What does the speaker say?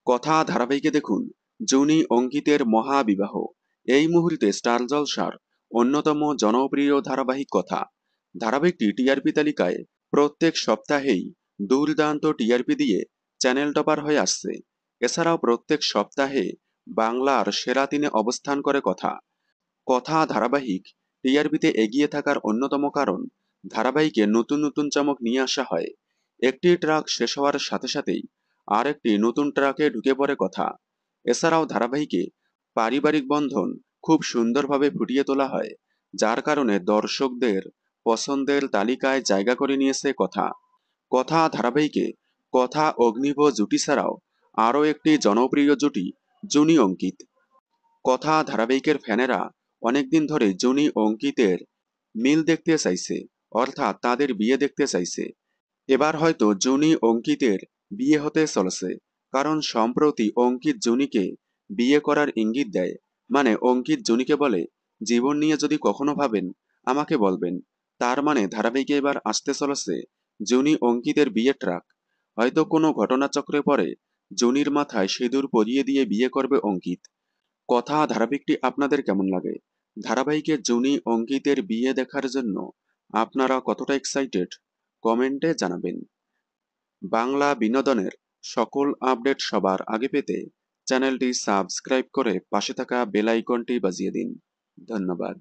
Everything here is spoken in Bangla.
কথা ধারাবাহিকে দেখুন জুনি অঙ্কিতের মহাবিবাহ। এই মুহূর্তে স্টার জলসার অন্যতম জনপ্রিয় ধারাবাহিক কথা। ধারাবাহিকটি টিআরপি তালিকায় প্রত্যেক সপ্তাহেই দুর্দান্ত টিআরপি দিয়ে চ্যানেল টপার হয়ে আসছে। এছাড়াও প্রত্যেক সপ্তাহে বাংলার সেরা তিনে অবস্থান করে কথা। কথা ধারাবাহিক টিআরপিতে এগিয়ে থাকার অন্যতম কারণ ধারাবাহিকে নতুন নতুন চমক নিয়ে আসা হয়। একটি ট্রাক শেষ হওয়ার সাথে সাথেই আরেকটি নতুন ট্রাকে ঢুকে পড়ে কথা। এছাড়াও ধারাবাহিকে পারিবারিক বন্ধন খুব সুন্দরভাবে ফুটিয়ে তোলা হয়, যার কারণে দর্শকদের পছন্দের তালিকায় জায়গা করে নিয়েছে কথা। কথা ধারাবাহিকে কথা অগ্নিভ জুটি ছাড়াও আরও একটি জনপ্রিয় জুটি জুনি অঙ্কিত। কথা ধারাবাহিকের ফ্যানেরা অনেকদিন ধরে জুনি অঙ্কিতের মিল দেখতে চাইছে, অর্থাৎ তাদের বিয়ে দেখতে চাইছে। এবার হয়তো জুনি অঙ্কিতের বিয়ে হতে চলেছে, কারণ সম্প্রতি অঙ্কিত জুনিকে বিয়ে করার ইঙ্গিত দেয়। মানে অঙ্কিত জুনিকে বলে, জীবন নিয়ে যদি কখনো ভাবেন আমাকে বলবেন। তার মানে ধারাবাহিকে এবার আসতে চলেছে জুনি অঙ্কিতের বিয়ে ট্রাক। হয়তো কোনো ঘটনাচক্রে পরে জুনির মাথায় সিঁদুর পরিয়ে দিয়ে বিয়ে করবে অঙ্কিত। কথা ধারাবাহিকটি আপনাদের কেমন লাগে? ধারাবাহিকে জুনি অঙ্কিতের বিয়ে দেখার জন্য আপনারা কতটা এক্সাইটেড কমেন্টে জানাবেন। বাংলা বিনোদনের সকল আপডেট সবার আগে পেতে চ্যানেলটি সাবস্ক্রাইব করে পাশে থাকা বেল আইকনটি বাজিয়ে দিন। ধন্যবাদ।